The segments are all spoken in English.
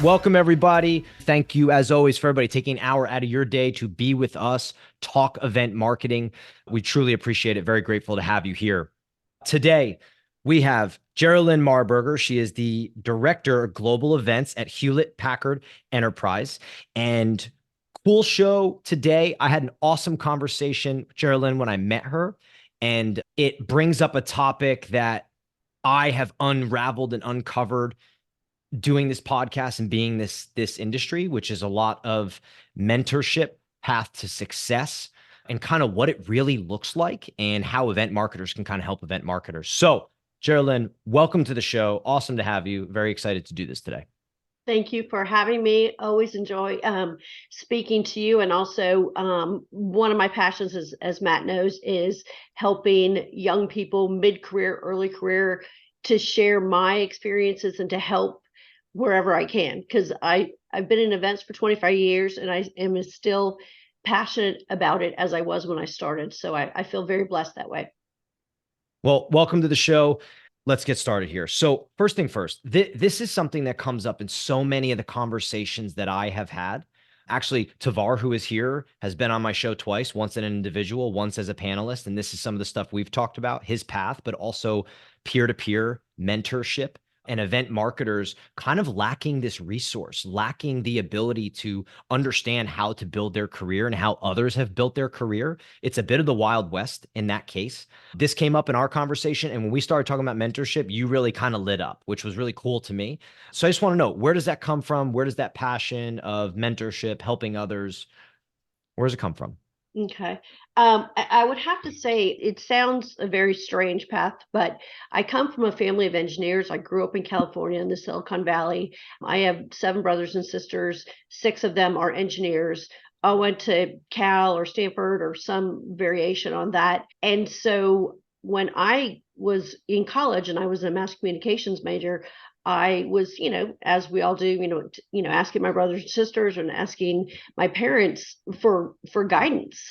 Welcome, everybody. Thank you, as always, for everybody taking an hour out of your day to be with us, talk event marketing. We truly appreciate it. Very grateful to have you here. Today, we have Gerilynn Marburger. She is the Director of Global Events at Hewlett Packard Enterprise. And cool show today. I had an awesome conversation with Gerilynn when I met her, and it brings up a topic that I have unraveled and uncovered doing this podcast and being this industry, which is a lot of mentorship, path to success, and kind of what it really looks like and how event marketers can kind of help event marketers. So, Gerilynn, welcome to the show. Awesome to have you. Very excited to do this today. Thank you for having me. Always enjoy speaking to you. And also, one of my passions, as Matt knows, is helping young people mid-career, early career, to share my experiences and to help wherever I can. Because I've been in events for 25 years and I am still passionate about it as I was when I started. So I feel very blessed that way. Well, welcome to the show. Let's get started here. So first thing first, this is something that comes up in so many of the conversations that I have had. Actually, Tavar, who is here, has been on my show twice, once as an individual, once as a panelist. And this is some of the stuff we've talked about, his path, but also peer-to-peer mentorship and event marketers kind of lacking this resource, lacking the ability to understand how to build their career and how others have built their career. It's a bit of the Wild West in that case. This came up in our conversation. And when we started talking about mentorship, you really kind of lit up, which was really cool to me. So I just want to know, where does that come from? Where does that passion of mentorship, helping others, where does it come from? Okay. I would have to say it sounds a very strange path, but I come from a family of engineers. I grew up in California in the Silicon Valley. I have 7 brothers and sisters. 6 of them are engineers. I went to Cal or Stanford or some variation on that. And so when I was in college and I was a mass communications major, I was, as we all do, asking my brothers and sisters and asking my parents for guidance.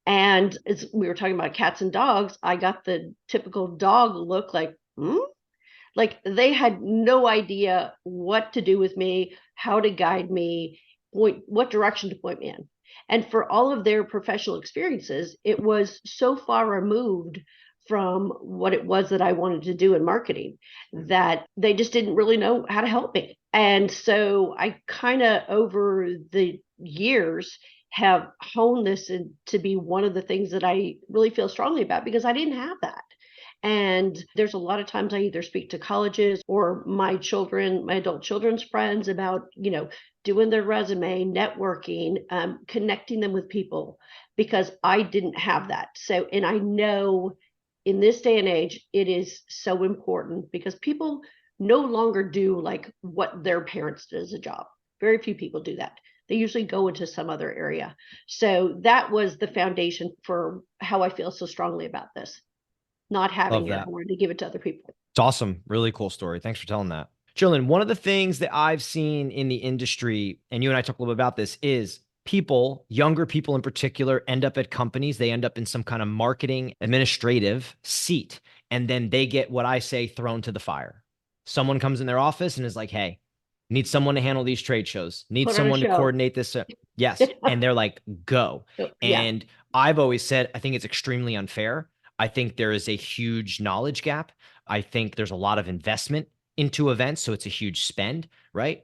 And as we were talking about cats and dogs, I got the typical dog look like, hmm? Like they had no idea what to do with me, how to guide me, what direction to point me in. And for all of their professional experiences, it was so far removed from what it was that I wanted to do in marketing that they just didn't really know how to help me. And so I kind of over the years have honed this to be one of the things that I really feel strongly about because I didn't have that. And there's a lot of times I either speak to colleges or my children, my adult children's friends about, doing their resume, networking, connecting them with people because I didn't have that. So, and I know in this day and age, it is so important because people no longer do like what their parents did as a job. Very few people do that. They usually go into some other area. So that was the foundation for how I feel so strongly about this. Not having Love it, I that. wanted to give it to other people. It's awesome. Really cool story. Thanks for telling that. Jillian, one of the things that I've seen in the industry, and you and I talked a little bit about this, is people, younger people in particular, end up at companies. They end up in some kind of marketing administrative seat. And then they get what I say thrown to the fire. Someone comes in their office and is like, hey, need someone to handle these trade shows, need Put on a someone to show. coordinate this. Yes. And they're like, go. Yeah. And I've always said, I think it's extremely unfair. I think there is a huge knowledge gap. I think there's a lot of investment into events. So it's a huge spend, right?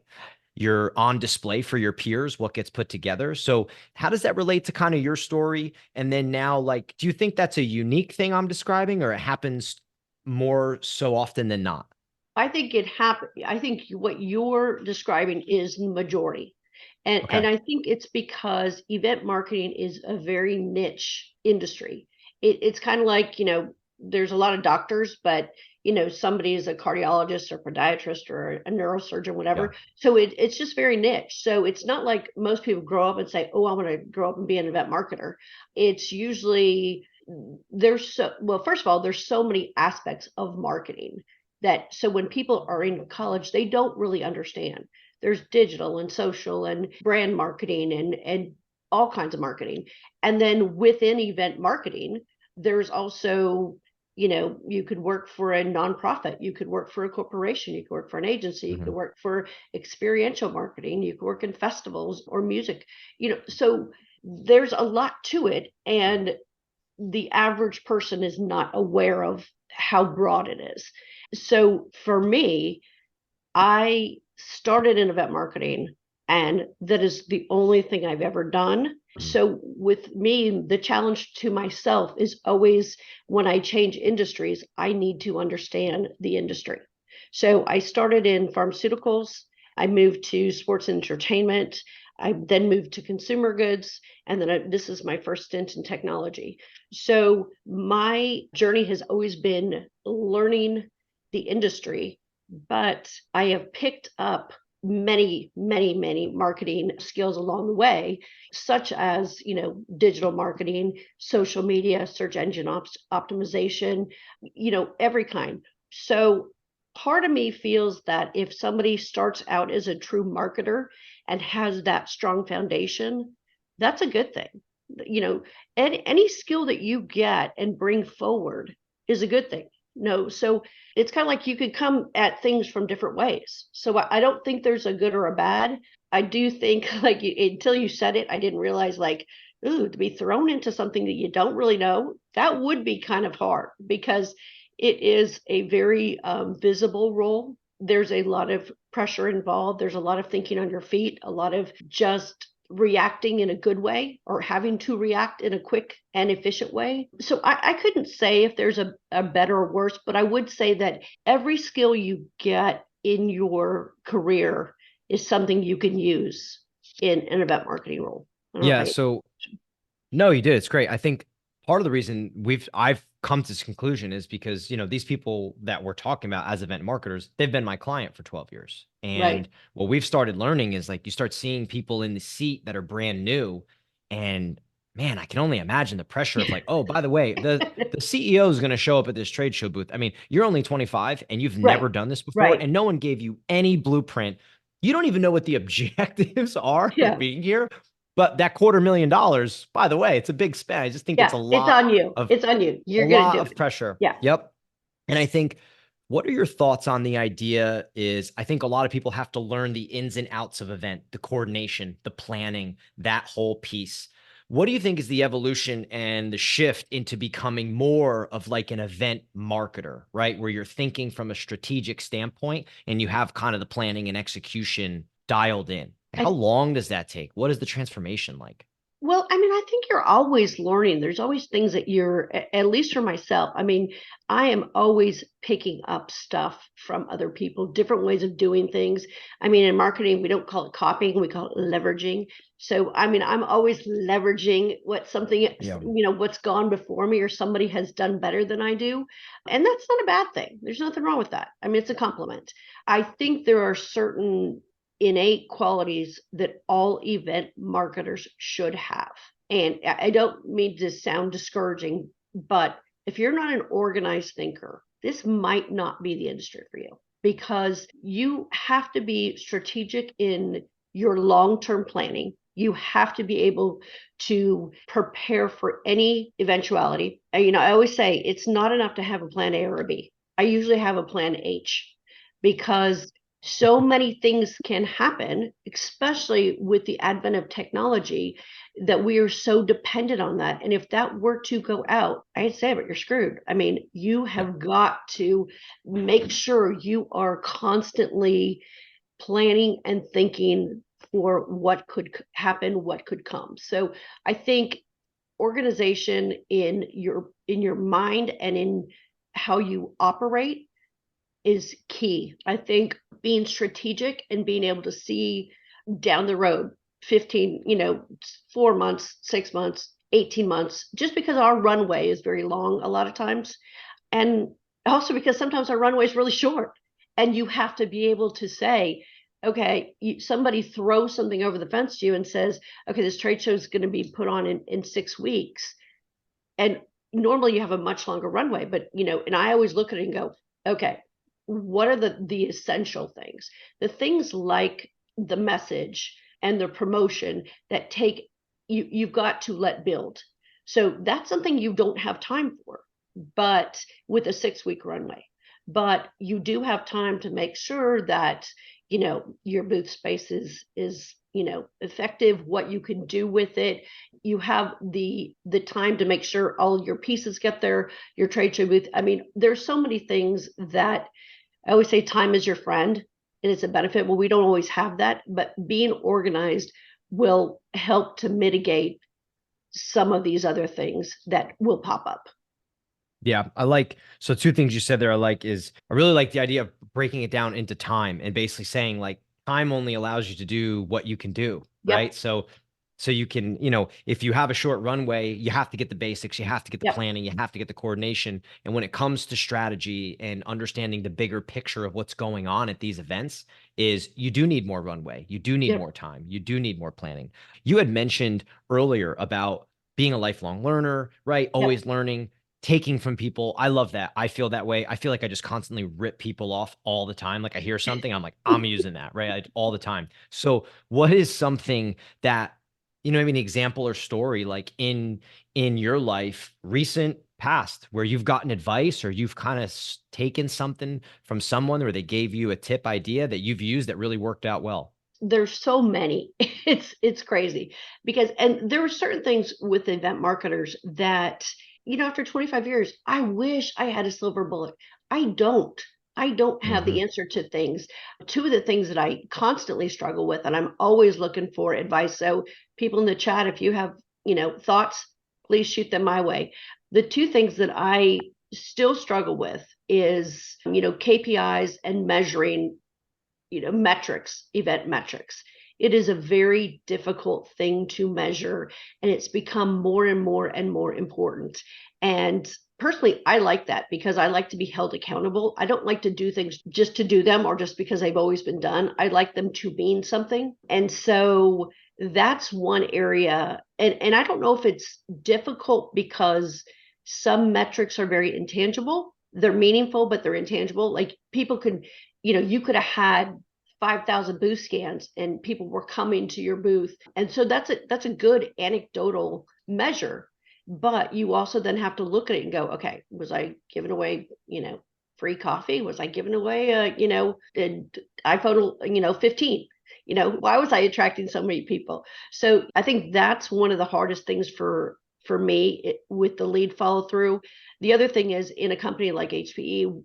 You're on display for your peers, what gets put together. So how does that relate to kind of your story? And then now, like, do you think that's a unique thing I'm describing or it happens more so often than not? I think it happened. I think what you're describing is the majority. And Okay. I think it's because event marketing is a very niche industry. It's kind of like, there's a lot of doctors, but somebody is a cardiologist or podiatrist or a neurosurgeon, Yeah. whatever. So it's just very niche. So it's not like most people grow up and say, oh, I want to grow up and be an event marketer. It's usually first of all, there's so many aspects of marketing that so when people are in college, they don't really understand. There's digital and social and brand marketing and all kinds of marketing. And then within event marketing, there's also, You could work for a nonprofit, you could work for a corporation, you could work for an agency, you could work for experiential marketing, you could work in festivals or music, so there's a lot to it. And the average person is not aware of how broad it is. So for me, I started in event marketing, and that is the only thing I've ever done. So with me, the challenge to myself is always, when I change industries, I need to understand the industry. So I started in pharmaceuticals, I moved to sports and entertainment, I then moved to consumer goods, and then this is my first stint in technology. So my journey has always been learning the industry, but I have picked up many, many, many marketing skills along the way, such as, digital marketing, social media, search engine optimization, every kind. So part of me feels that if somebody starts out as a true marketer and has that strong foundation, that's a good thing. And any skill that you get and bring forward is a good thing. No, so it's kind of like you could come at things from different ways. So I don't think there's a good or a bad. I do think, like, until you said it, I didn't realize, like, ooh, to be thrown into something that you don't really know, that would be kind of hard, because it is a very visible role. There's a lot of pressure involved. There's a lot of thinking on your feet, a lot of just reacting in a good way, or having to react in a quick and efficient way. So I couldn't say if there's a better or worse, but I would say that every skill you get in your career is something you can use in an event marketing role. Yeah. So no, you did. It's great. I think part of the reason I've come to this conclusion is because, these people that we're talking about as event marketers, they've been my client for 12 years. And Right. what we've started learning is, like, you start seeing people in the seat that are brand new, and man, I can only imagine the pressure of, like, oh, by the way, the CEO is going to show up at this trade show booth. I mean, you're only 25 and you've Right. never done this before, Right. and no one gave you any blueprint. You don't even know what the objectives are of Yeah. being here. But that $250,000, by the way, it's a big spend. I just think it's Yeah. It's on you. of It's on you. You're going to do it. pressure. Yeah. Yep. And I think, what are your thoughts on the idea is, I think a lot of people have to learn the ins and outs of event, the coordination, the planning, that whole piece. What do you think is the evolution and the shift into becoming more of like an event marketer, right? Where you're thinking from a strategic standpoint and you have kind of the planning and execution dialed in. How I long does that take? What is the transformation like? Well, I mean, I think you're always learning. There's always things that at least for myself, I mean, I am always picking up stuff from other people, different ways of doing things. I mean, in marketing, we don't call it copying, we call it leveraging. So, I mean, I'm always leveraging Yeah. what's gone before me or somebody has done better than I do. And that's not a bad thing. There's nothing wrong with that. I mean, it's a compliment. I think there are certain innate qualities that all event marketers should have. And I don't mean to sound discouraging, but if you're not an organized thinker, this might not be the industry for you, because you have to be strategic in your long-term planning. You have to be able to prepare for any eventuality. I always say it's not enough to have a plan A or a B. I usually have a plan H, because so many things can happen, especially with the advent of technology, that we are so dependent on that. And if that were to go out, I'd say, but you're screwed. I mean, you Yeah. have got to make sure you are constantly planning and thinking for what could happen, what could come. So I think organization in your mind and in how you operate is key. I think being strategic and being able to see down the road 15, 4 months, 6 months, 18 months, just because our runway is very long a lot of times. And also because sometimes our runway is really short, and you have to be able to say, okay, somebody throws something over the fence to you and says, okay, this trade show is going to be put on in 6 weeks. And normally you have a much longer runway, but and I always look at it and go, okay, what are the essential things? The things like the message and the promotion that you've got to let build. So that's something you don't have time for. but with a 6-week runway. But you do have time to make sure that, your booth space is effective, what you can do with it. You have the time to make sure all your pieces get there, your trade show booth. I mean, there's so many things that I always say time is your friend and it's a benefit. Well, we don't always have that, but being organized will help to mitigate some of these other things that will pop up. Yeah, so two things you said there I really like the idea of breaking it down into time and basically saying like time only allows you to do what you can do, Yep. right? So you can, if you have a short runway, you have to get the basics, you have to get the Yep. planning, you have to get the coordination. And when it comes to strategy and understanding the bigger picture of what's going on at these events, is you do need more runway, you do need Yep. more time, you do need more planning. You had mentioned earlier about being a lifelong learner, right? Yep. Always learning, taking from people. I love that. I feel that way. I feel like I just constantly rip people off all the time. Like I hear something, I'm like, I'm using that, right? All the time. So what is something that, an example or story like in your life, recent past, where you've gotten advice or you've kind of taken something from someone where they gave you a tip idea that you've used that really worked out well? There's so many. It's crazy because and there were certain things with event marketers that, after 25 years, I wish I had a silver bullet. I don't. I don't have Hmm. the answer to things. Two of the things that I constantly struggle with, and I'm always looking for advice. So people in the chat, if you have, thoughts, please shoot them my way. The two things that I still struggle with is, KPIs and measuring, metrics, event metrics. It is a very difficult thing to measure, and it's become more and more and more important. And personally, I like that because I like to be held accountable. I don't like to do things just to do them or just because they've always been done. I like them to mean something. And so that's one area. And I don't know if it's difficult because some metrics are very intangible. They're meaningful, but they're intangible. Like people could, you could have had 5,000 booth scans and people were coming to your booth. And so that's a good anecdotal measure. But you also then have to look at it and go, okay, was I giving away, free coffee? Was I giving away an iPhone, 15? Why was I attracting so many people? So I think that's one of the hardest things for me with the lead follow through. The other thing is in a company like HPE,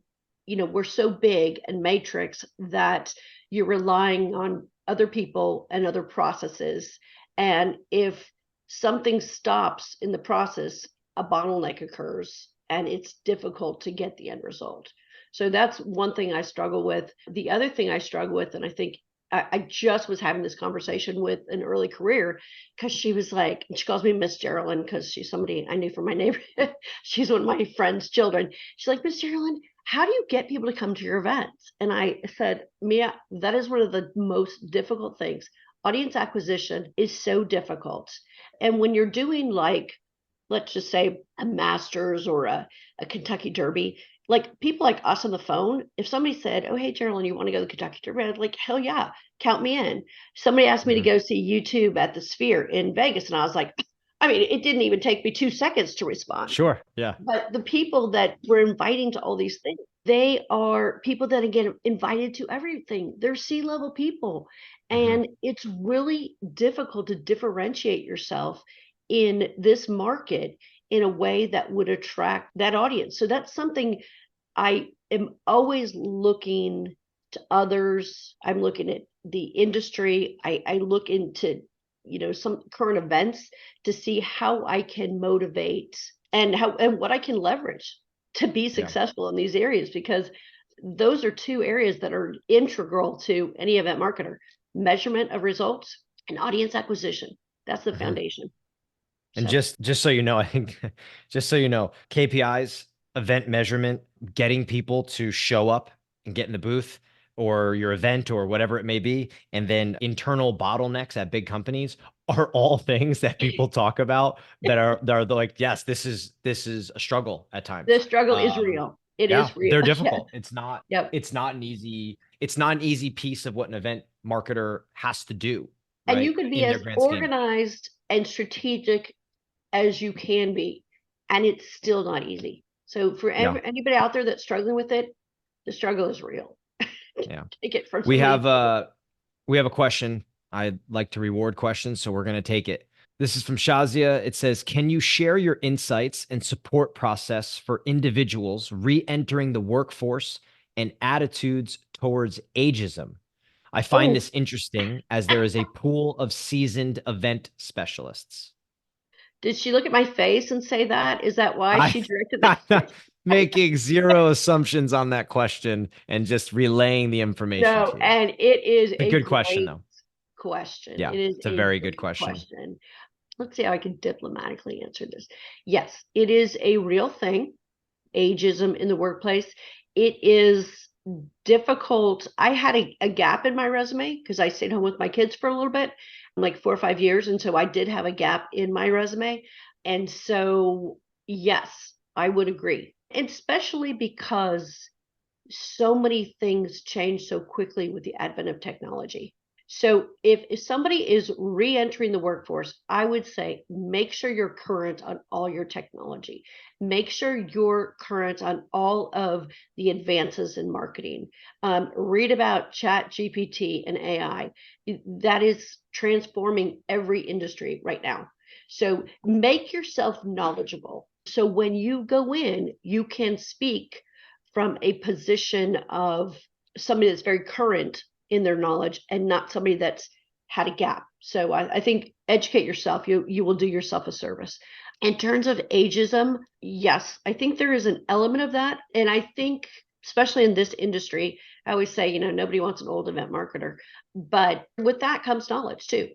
we're so big and matrix that you're relying on other people and other processes. And if something stops in the process, a bottleneck occurs and it's difficult to get the end result. So that's one thing I struggle with. The other thing I struggle with, and I think I just was having this conversation with an early career because she was like, she calls me Miss Gerilynn because she's somebody I knew from my neighborhood. She's one of my friend's children. She's like, Miss Gerilynn, how do you get people to come to your events? And I said, Mia, that is one of the most difficult things. Audience acquisition is so difficult. And when you're doing like, let's just say a Masters or a Kentucky Derby, like people like us on the phone, if somebody said, oh, hey, Gerilynn, you want to go to the Kentucky Derby? I'd like, hell yeah, count me in. Somebody asked me to Hmm. go see YouTube at the Sphere in Vegas. And I was like, I mean, it didn't even take me 2 seconds to respond. Sure. Yeah. But the people that we're inviting to all these things, they are people that get invited to everything. They're C-level people. Hmm. And it's really difficult to differentiate yourself in this market in a way that would attract that audience. So that's something I am always looking to others. I'm looking at the industry. I look into, some current events to see how I can motivate and what I can leverage to be Yeah. successful in these areas because those are two areas that are integral to any event marketer: measurement of results and audience acquisition. That's the Hmm. foundation. And So just so you know, I think just so you know, KPIs, event measurement, getting people to show up and get in the booth or your event or whatever it may be, and then internal bottlenecks at big companies are all things that people talk about that are like, yes, this is a struggle at the times. struggle is real. It Yeah, is they're real. Yeah. difficult. It's not Yep. it's not an easy it's not an easy piece of what an event marketer has to do, And you right? could be In their as grand scheme. organized and strategic as you can be, and it's still not easy. So for Yeah. anybody out there that's struggling with it, the struggle is real. Yeah. Take it from We somebody. have we have a question. I like to reward questions, so we're going to take it. This is from Shazia. It says, can you share your insights and support process for individuals re-entering the workforce and attitudes towards ageism? I find Oh, this interesting as there is a pool of seasoned event specialists. did she look at my face and say that? Is that why I, she directed that I'm question? making zero assumptions on that question and just relaying the information No, to you. and it is It's a a good question, great though. question. Yeah, It is it's a a very good great question. question. Let's see how I can diplomatically answer this. Yes, it is a real thing, ageism in the workplace. It is difficult. I had a gap in my resume because I stayed home with my kids for a little bit, like 4 or 5 years. And so I did have a gap in my resume. And so, yes, I would agree. And especially because so many things change so quickly with the advent of technology. So if somebody is re-entering the workforce, I would say make sure you're current on all your technology. Make sure you're current on all of the advances in marketing. Read about Chat GPT and AI. That is transforming every industry right now. So make yourself knowledgeable. So when you go in, you can speak from a position of somebody that's very current in their knowledge and not somebody that's had a gap. So I think educate yourself. You will do yourself a service. In terms of ageism, yes, I think there is an element of that. And I think, especially in this industry, I always say, nobody wants an old event marketer. But with that comes knowledge too.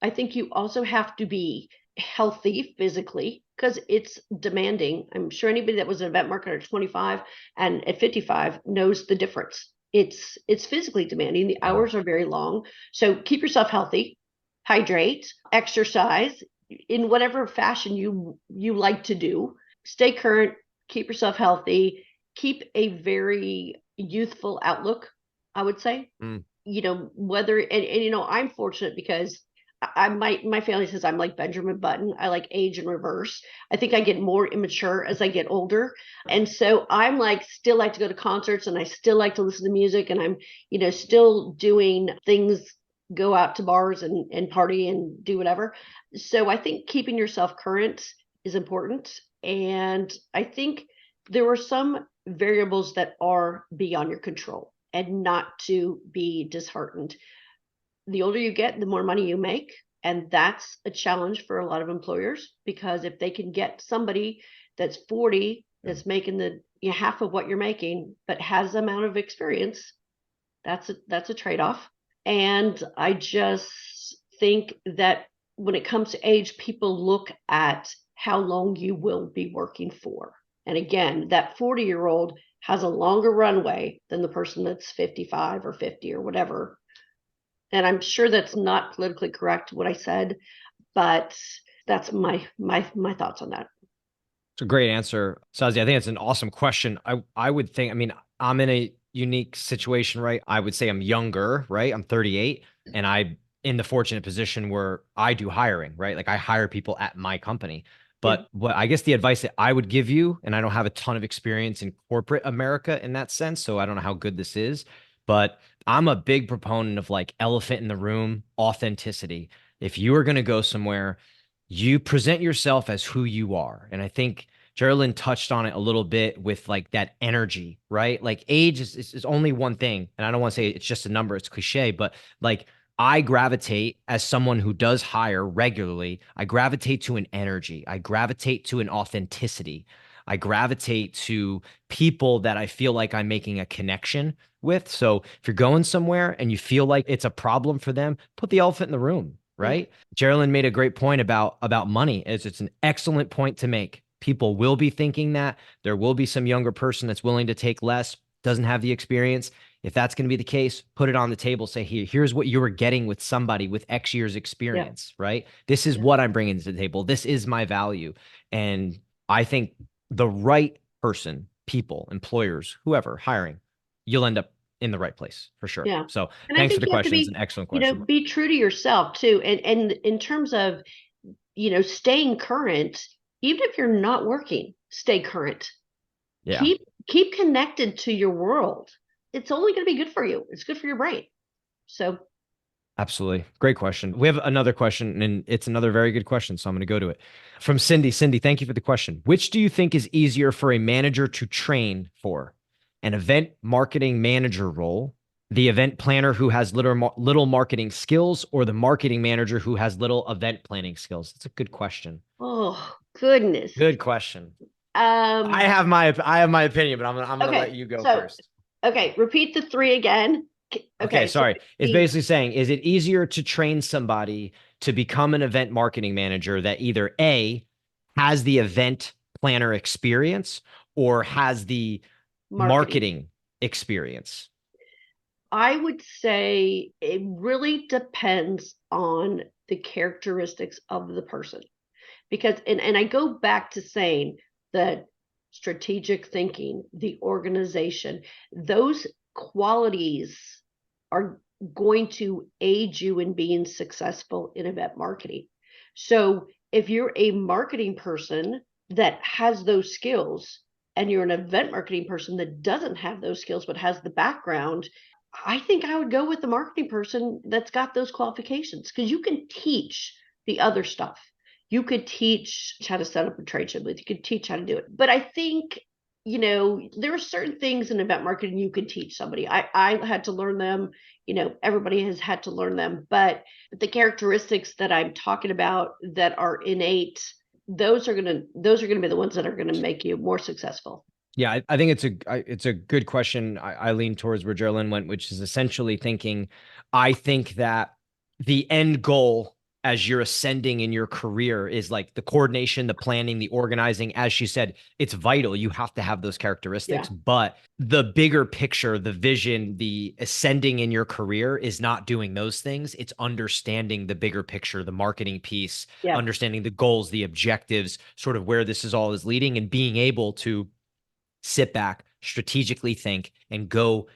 I think you also have to be healthy physically because it's demanding. I'm sure anybody that was an event marketer at 25 and at 55 knows the difference. It's physically demanding. The Yeah. hours are very long. So keep yourself healthy, hydrate, exercise in whatever fashion you like to do. Stay current, keep yourself healthy, keep a very youthful outlook, I would say. Mm. Whether and I'm fortunate because my family says I'm like Benjamin Button. I like age in reverse. I think I get more immature as I get older. And so I'm like still like to go to concerts and I still like to listen to music and I'm, still doing things, go out to bars and party and do whatever. So I think keeping yourself current is important. And I think there were some variables that are beyond your control and not to be disheartened. The older you get, the more money you make. And that's a challenge for a lot of employers because if they can get somebody that's 40 that's making the half of what you're making, but has the amount of experience, that's a trade-off. And I just think that when it comes to age, people look at how long you will be working for. And again, that 40-year-old has a longer runway than the person that's 55 or 50 or whatever. And I'm sure that's not politically correct what I said, but that's my thoughts on that. It's a great answer, Sazi. I think it's an awesome question. I would think, I mean, I'm in a unique situation, right? I would say I'm younger, right? I'm 38, and I'm in the fortunate position where I do hiring, right? Like I hire people at my company. Yeah. But what I guess the advice that I would give you, and I don't have a ton of experience in corporate America in that sense, so I don't know how good this is, but I'm a big proponent of like elephant in the room authenticity. If you are going to go somewhere, you present yourself as who you are. And I think Gerilynn touched on it a little bit with like that energy, right? Like age is only one thing. And I don't want to say it's just a number, it's cliche, but like I gravitate as someone who does hire regularly. I gravitate to an energy. I gravitate to an authenticity. I gravitate to people that I feel like I'm making a connection with. So if you're going somewhere and you feel like it's a problem for them, put the elephant in the room, Yeah. right? Gerilynn made a great point about money. It's an excellent point to make. People will be thinking that there will be some younger person that's willing to take less, doesn't have the experience. If that's going to be the case, put it on the table. Say, here's what you were getting with somebody with X years Yeah. experience, right? This is Yeah. what I'm bringing to the table. This is my value. And I think the right person, people, employers, whoever hiring, you'll end up in the right place for sure. Yeah. So And I thanks for think the you have to question. It's an be, excellent question. be true to yourself too. And in terms of, staying current, even if you're not working, stay current. Yeah. Keep connected to your world. It's only going to be good for you. It's good for your brain. So Absolutely. Great question. We have another question, and it's another very good question. So I'm going to go to it from Cindy. Cindy, thank you for the question. Which do you think is easier for a manager to train for? An event marketing manager role, the event planner who has little marketing skills, or the marketing manager who has little event planning skills? That's a good question. oh goodness. Good question. I Um have my opinion, but I'm gonna let okay. you go So first. okay, repeat the three again. Okay, Okay, so sorry. It's the basically saying, is it easier to train somebody to become an event marketing manager that either A, has the event planner experience or has the marketing. marketing experience? I would say it really depends on the characteristics of the person. Because and I go back to saying that strategic thinking, the organization, those qualities are going to aid you in being successful in event marketing. So if you're a marketing person that has those skills and you're an event marketing person that doesn't have those skills but has the background, I think I would go with the marketing person that's got those qualifications because you can teach the other stuff. You could teach how to set up a trade show booth. You could teach how to do it. But I think, there are certain things in event marketing you can teach somebody. I had to learn them. Everybody has had to learn them. But the characteristics that I'm talking about that are innate, those are gonna be the ones that are gonna make you more successful. Yeah, I think it's a good question. I lean towards where Gerilynn went, which is essentially thinking, I think that the end goal as you're ascending in your career is like the coordination, the planning, the organizing. As she said, it's vital. You have to have those characteristics, Yeah. but the bigger picture, the vision, the ascending in your career is not doing those things. It's understanding the bigger picture, the marketing piece, Yeah. understanding the goals, the objectives, sort of where this is all is leading, and being able to sit back, strategically think, and go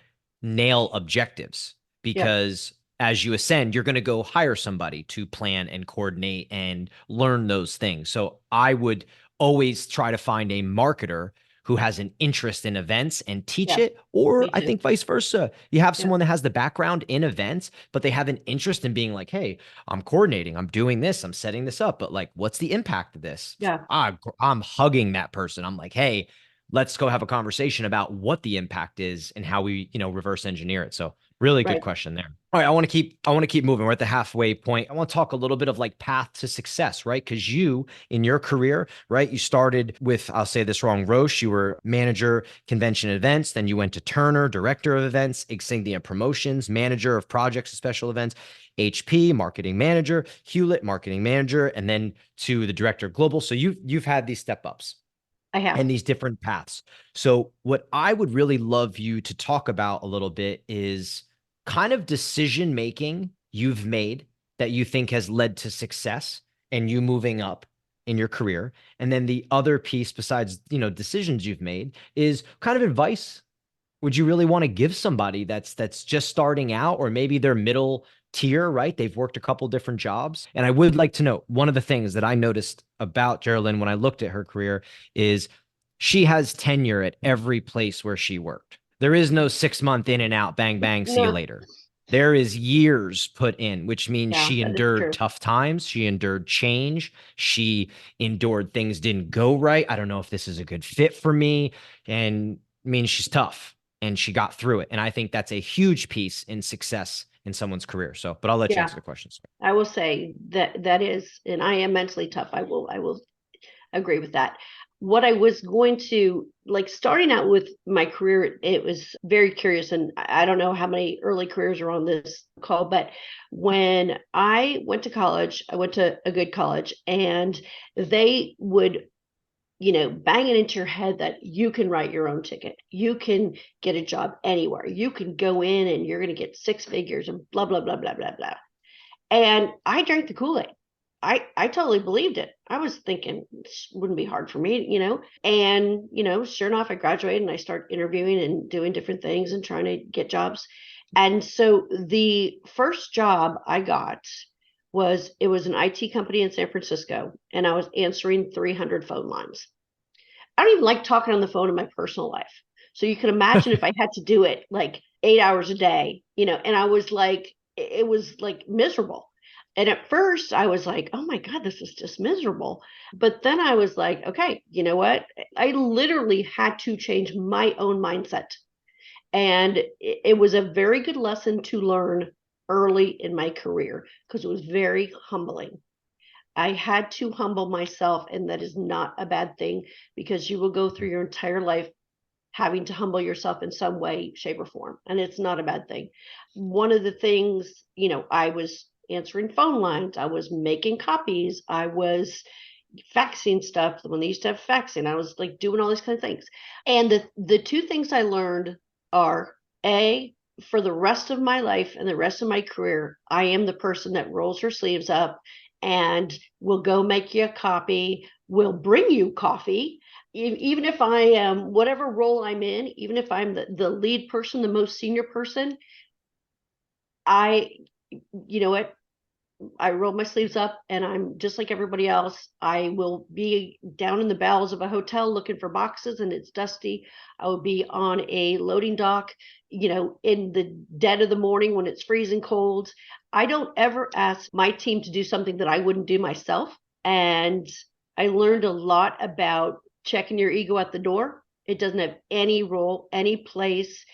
nail objectives. Yeah. Because as you ascend, you're going to go hire somebody to plan and coordinate and learn those things. So I would always try to find a marketer who has an interest in events and teach Yeah. it. Or Me I too. think vice versa. You have Yeah. someone that has the background in events, but they have an interest in being like, hey, I'm coordinating, I'm doing this, I'm setting this up, but like, what's the impact of this? Yeah. I'm hugging that person. I'm like, hey, let's go have a conversation about what the impact is and how we, reverse engineer it. So really good Right. question there. All right, I want to keep moving. We're at the halfway point. I want to talk a little bit of like path to success, right? Because you in your career, right, you started with, I'll say this wrong, Roche. You were manager, convention events. Then you went to Turner, director of events, Insignia Promotions, manager of projects and special events, HP, marketing manager, Hewlett, marketing manager, and then to the director of global. So you've had these step ups I have. and these different paths. So, what I would really love you to talk about a little bit is kind of decision making you've made that you think has led to success and you moving up in your career. And then the other piece, besides, decisions you've made, is kind of advice would you really want to give somebody that's just starting out, or maybe they're middle tier, right? They've worked a couple different jobs. And I would like to know, one of the things that I noticed about Gerilynn when I looked at her career is she has tenure at every place where she worked. There is no 6 month in and out, bang, bang, see you No. later. There is years put in, which means Yeah, she that is endured true. tough times. She endured change. She endured things didn't go right. I don't know if this is a good fit for me. And means she's tough and she got through it. And I think that's a huge piece in success in someone's career. So, but I'll let you Yeah, answer the questions. I will say that is, and I am mentally tough. I will agree with that. What I was going to like starting out with my career, it was very curious, and I don't know how many early careers are on this call, but when I went to college, I went to a good college, and they would bang it into your head that you can write your own ticket. You can get a job anywhere. You can go in and you're going to get six figures and blah, blah, blah, blah, blah, blah. And I drank the Kool-Aid. I totally believed it. I was thinking this wouldn't be hard for me, and, sure enough, I graduated and I started interviewing and doing different things and trying to get jobs. And so the first job I got it was an IT company in San Francisco, and I was answering 300 phone lines. I don't even like talking on the phone in my personal life. So you can imagine if I had to do it like 8 hours a day, and I was like, it was like miserable. And at first I was like, oh my God, this is just miserable. But then I was like, okay, you know what? I literally had to change my own mindset. And it was a very good lesson to learn early in my career because it was very humbling. I had to humble myself, and that is not a bad thing because you will go through your entire life having to humble yourself in some way, shape, or form. And it's not a bad thing. One of the things, I was answering phone lines, I was making copies, I was faxing stuff when they used to have faxing. I was like doing all these kind of things. And the two things I learned are A, for the rest of my life and the rest of my career, I am the person that rolls her sleeves up and will go make you a copy, will bring you coffee. Even if I am whatever role I'm in, even if I'm the lead person, the most senior person, you know what? I roll my sleeves up and I'm just like everybody else. I will be down in the bowels of a hotel looking for boxes and it's dusty. I will be on a loading dock, in the dead of the morning when it's freezing cold. I don't ever ask my team to do something that I wouldn't do myself. And I learned a lot about checking your ego at the door. It doesn't have any role, any place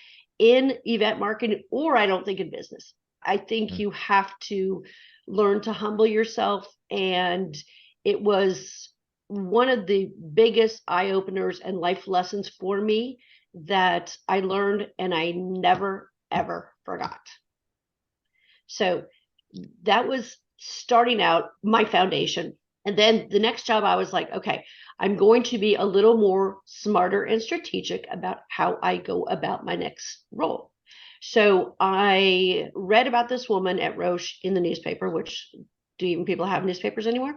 in event marketing, or I don't think in business. I think you have to learn to humble yourself. And it was one of the biggest eye openers and life lessons for me that I learned and I never, ever forgot. So that was starting out my foundation. And then the next job, I was like, okay, I'm going to be a little more smarter and strategic about how I go about my next role. So I read about this woman at Roche in the newspaper, which do even people have newspapers anymore?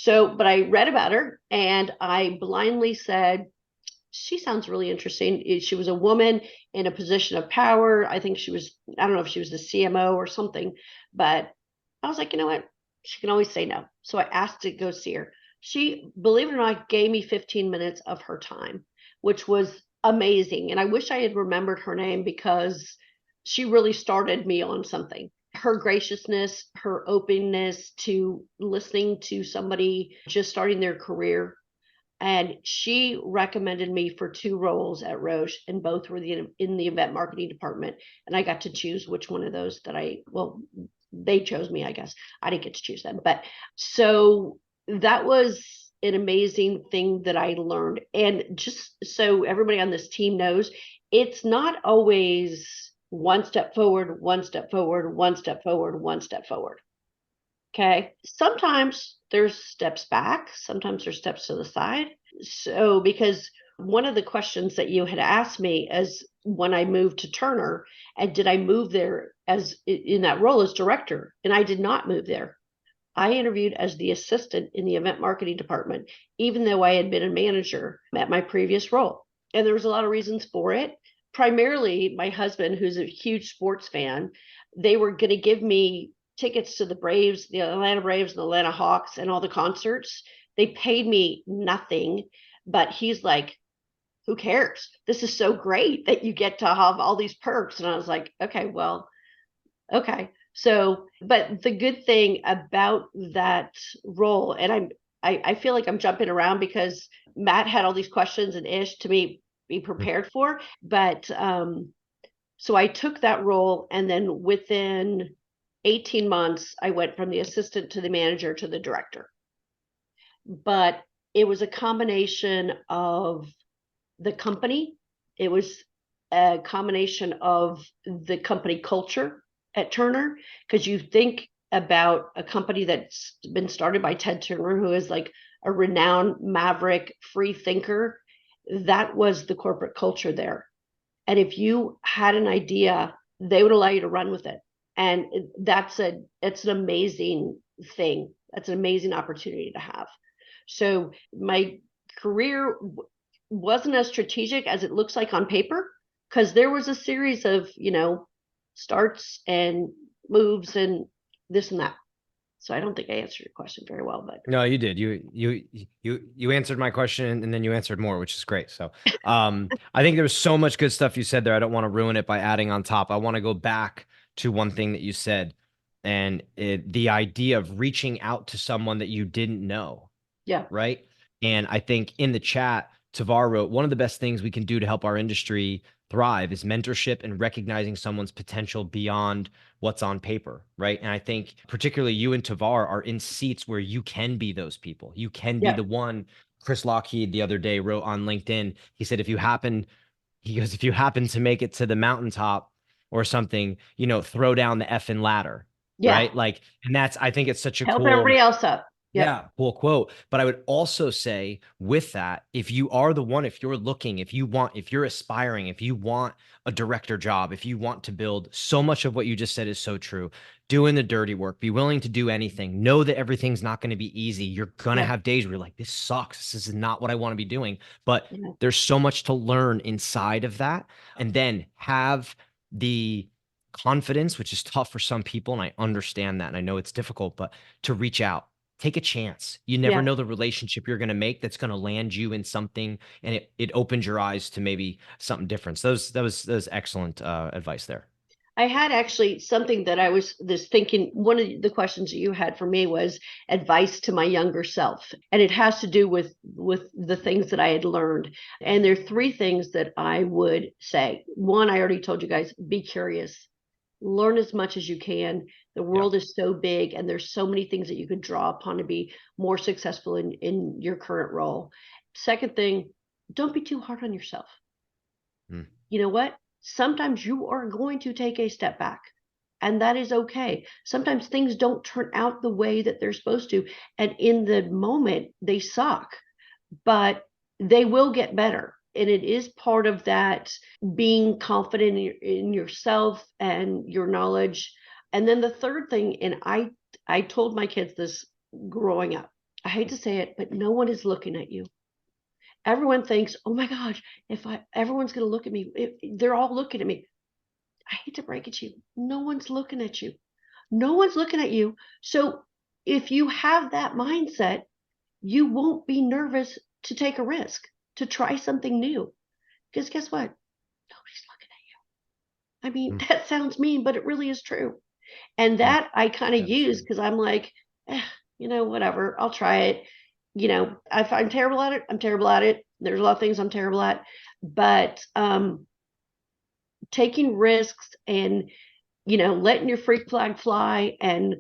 But I read about her and I blindly said, she sounds really interesting. She was a woman in a position of power. I think I don't know if she was the CMO or something, but I was like, you know what? She can always say no. So I asked to go see her. She, believe it or not, gave me 15 minutes of her time, which was amazing. And I wish I had remembered her name because she really started me on something. Her graciousness, her openness to listening to somebody just starting their career. And she recommended me for 2 roles at Roche, and both were in the event marketing department. And I got to choose which one of those they chose me, I guess. I didn't get to choose them. But so that was an amazing thing that I learned. And just so everybody on this team knows, it's not always one step forward, one step forward, one step forward, one step forward. Okay. Sometimes there's steps back, sometimes there's steps to the side. So, because one of the questions that you had asked me is when I moved to Turner, and did I move there as in that role as director? And I did not move there. I interviewed as the assistant in the event marketing department, even though I had been a manager at my previous role. And there was a lot of reasons for it. Primarily, my husband, who's a huge sports fan, they were going to give me tickets to the Braves, the Atlanta Braves and the Atlanta Hawks and all the concerts. They paid me nothing, but he's like, who cares? This is so great that you get to have all these perks. And I was like, okay, well, okay. So, but the good thing about that role, and I feel like I'm jumping around because Matt had all these questions and Ish to be prepared for, but so I took that role, and then within 18 months, I went from the assistant to the manager to the director. But it was a combination of the company. It was a combination of the company culture at Turner, because you think about a company that's been started by Ted Turner, who is like a renowned maverick free thinker. That was the corporate culture there. And if you had an idea, they would allow you to run with it. And it's an amazing thing. That's an amazing opportunity to have. So my career wasn't as strategic as it looks like on paper, because there was a series of, starts and moves and this and that. So I don't think I answered your question very well, but No, you did. You answered my question and then you answered more, which is great. So I think there was so much good stuff you said there. I don't want to ruin it by adding on top. I want to go back to one thing that you said, and the idea of reaching out to someone that you didn't know. yeah, Right. And I think in the chat, Tavar wrote, one of the best things we can do to help our industry thrive is mentorship and recognizing someone's potential beyond what's on paper. Right. And I think particularly you and Tavar are in seats where you can be those people. You can be yeah, the one. Chris Lockheed the other day wrote on LinkedIn, he said, he goes, if you happen to make it to the mountaintop or something, throw down the effing ladder. yeah. Right. Like, and I think it's such a Help everybody cool, else up. Yep. yeah, cool quote. But I would also say with that, if you are the one, if you're looking, if you're aspiring, if you want a director job, if you want to build, so much of what you just said is so true. Doing the dirty work, be willing to do anything. Know that everything's not going to be easy. You're going to Yep. have days where you're like, this sucks. This is not what I want to be doing. But Yeah. there's so much to learn inside of that. And then have the confidence, which is tough for some people. And I understand that. And I know it's difficult, but to reach out. Take a chance. You never Yeah. know the relationship you're going to make that's going to land you in something, and it opens your eyes to maybe something different. So that was excellent advice there. I had actually something that I was this thinking. One of the questions that you had for me was advice to my younger self, and it has to do with the things that I had learned. And there are three things that I would say. One, I already told you guys: be curious, learn as much as you can. The Yeah. world is so big, and there's so many things that you could draw upon to be more successful in your current role. Second thing, don't be too hard on yourself. Mm. You know what? Sometimes you are going to take a step back, and that is okay. Sometimes things don't turn out the way that they're supposed to, and in the moment they suck, but they will get better. And it is part of that being confident in yourself and your knowledge. And then the third thing, and I told my kids this growing up. I hate to say it, but no one is looking at you. Everyone thinks, oh my gosh, if everyone's going to look at me, they're all looking at me. I hate to break it to you. No one's looking at you. No one's looking at you. So if you have that mindset, you won't be nervous to take a risk, to try something new. Because guess what? Nobody's looking at you. I mean, Mm. that sounds mean, but it really is true. And Mm. that I kind of That is use true. because I'm like, whatever, I'll try it. If I'm terrible at it, I'm terrible at it. There's a lot of things I'm terrible at, but taking risks and letting your freak flag fly and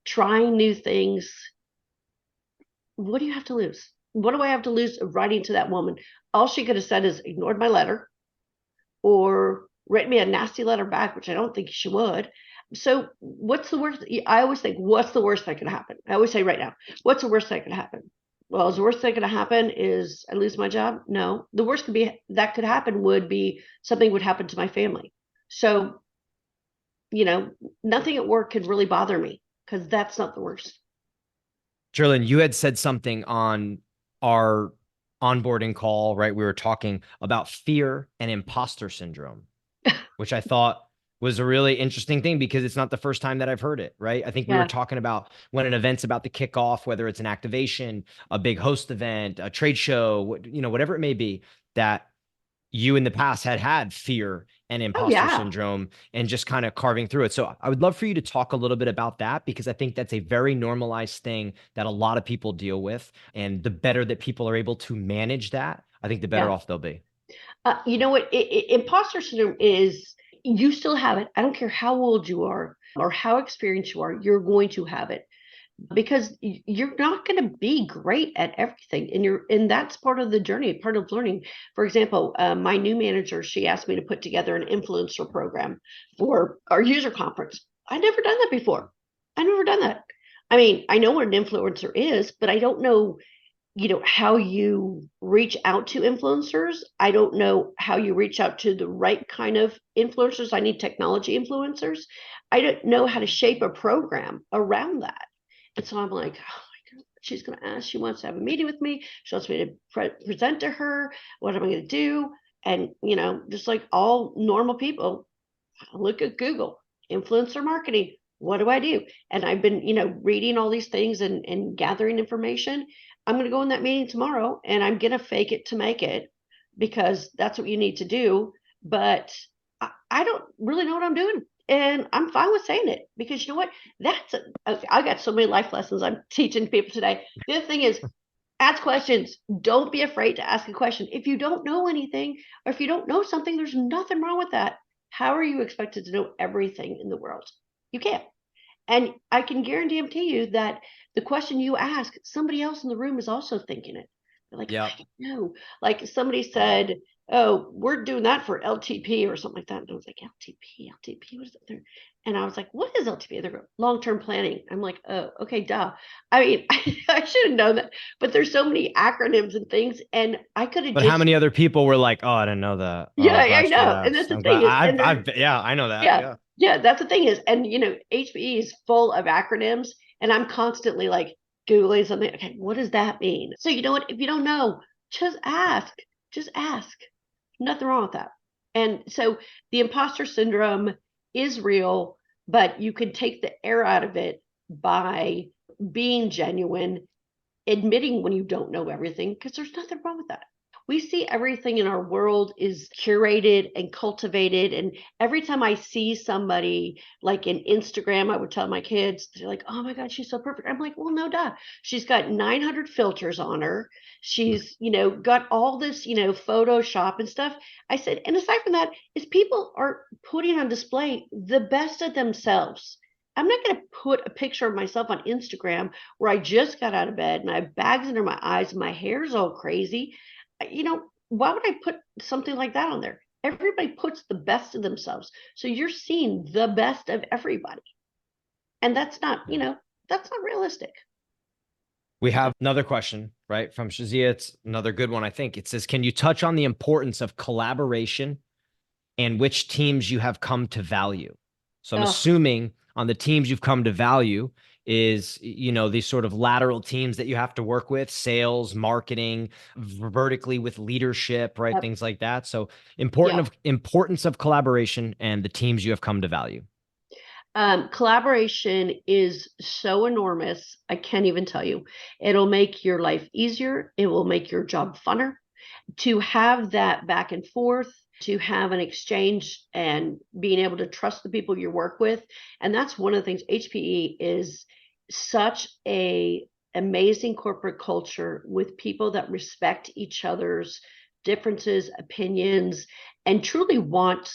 trying new things. What do you have to lose? What do I have to lose of writing to that woman? All she could have said is ignored my letter or written me a nasty letter back, which I don't think she would. So what's the worst? I always think, what's the worst that could happen? I always say right now, what's the worst that could happen? Well, is the worst that could happen is I lose my job? No. The worst could happen would be something would happen to my family. So, nothing at work could really bother me because that's not the worst. Gerilynn, you had said something on our onboarding call, right? We were talking about fear and imposter syndrome, which I thought was a really interesting thing because it's not the first time that I've heard it, right? I think we were Yeah. talking about when an event's about to kick off, whether it's an activation, a big host event, a trade show, whatever it may be, that you in the past had fear and Oh, imposter yeah. syndrome and just kind of carving through it. So I would love for you to talk a little bit about that because I think that's a very normalized thing that a lot of people deal with. And the better that people are able to manage that, I think the better Yeah. off they'll be. You know what? Imposter syndrome is, you still have it. I don't care how old you are or how experienced you are, you're going to have it because you're not going to be great at everything. And that's part of the journey, part of learning. For example, my new manager, she asked me to put together an influencer program for our user conference. I'd never done that before. I've never done that. I mean, I know what an influencer is, but I don't know how you reach out to influencers. I don't know how you reach out to the right kind of influencers. I need technology influencers. I don't know how to shape a program around that. And so I'm like, oh my God, she's going to ask. She wants to have a meeting with me. She wants me to present to her. What am I going to do? And, just like all normal people, I look at Google, influencer marketing. what do I do? And I've been, reading all these things and gathering information. I'm going to go in that meeting tomorrow and I'm going to fake it to make it because that's what you need to do. But I don't really know what I'm doing. And I'm fine with saying it because you know what? I got so many life lessons I'm teaching people today. The other thing is ask questions. Don't be afraid to ask a question. If you don't know anything or if you don't know something, there's nothing wrong with that. How are you expected to know everything in the world? You can't. And I can guarantee you that the question you ask, somebody else in the room is also thinking it. They're like, Yeah. I don't know. Like somebody said, oh, we're doing that for LTP or something like that. And I was like, LTP, what is it? And I was like, what is LTP? They're going, long-term planning. I'm like, oh, okay, duh. I mean, I should have known that, but there's so many acronyms and things. And I could have But how just, many other people were like, oh, I didn't know that. Oh, yeah, I'm I glad she know. And that's asked. the I'm glad thing is, and they're, yeah, I know that. yeah, Yeah. yeah, that's the thing is, and HPE is full of acronyms, and I'm constantly like Googling something. Okay, what does that mean? So you know what? If you don't know, just ask. Just ask. Nothing wrong with that. And so the imposter syndrome is real, but you can take the air out of it by being genuine, admitting when you don't know everything, because there's nothing wrong with that. We see everything in our world is curated and cultivated. And every time I see somebody like in Instagram, I would tell my kids, they're like, oh my God, she's so perfect. I'm like, well, no, duh. She's got 900 filters on her. She's, got all this, Photoshop and stuff. I said, and aside from that, is people are putting on display the best of themselves. I'm not going to put a picture of myself on Instagram where I just got out of bed and I have bags under my eyes and my hair's all crazy. Why would I put something like that on there? Everybody puts the best of themselves. So you're seeing the best of everybody. And that's not realistic. We have another question, right, from Shazia. It's another good one, I think. It says, can you touch on the importance of collaboration and which teams you have come to value? So I'm assuming on the teams you've come to value is, these sort of lateral teams that you have to work with, sales, marketing, vertically with leadership, right? Yep. Things like that. So importance of collaboration and the teams you have come to value. Collaboration is so enormous. I can't even tell you. It'll make your life easier. It will make your job funner. To have that back and forth, to have an exchange and being able to trust the people you work with. And that's one of the things. HPE is such a amazing corporate culture with people that respect each other's differences, opinions, and truly want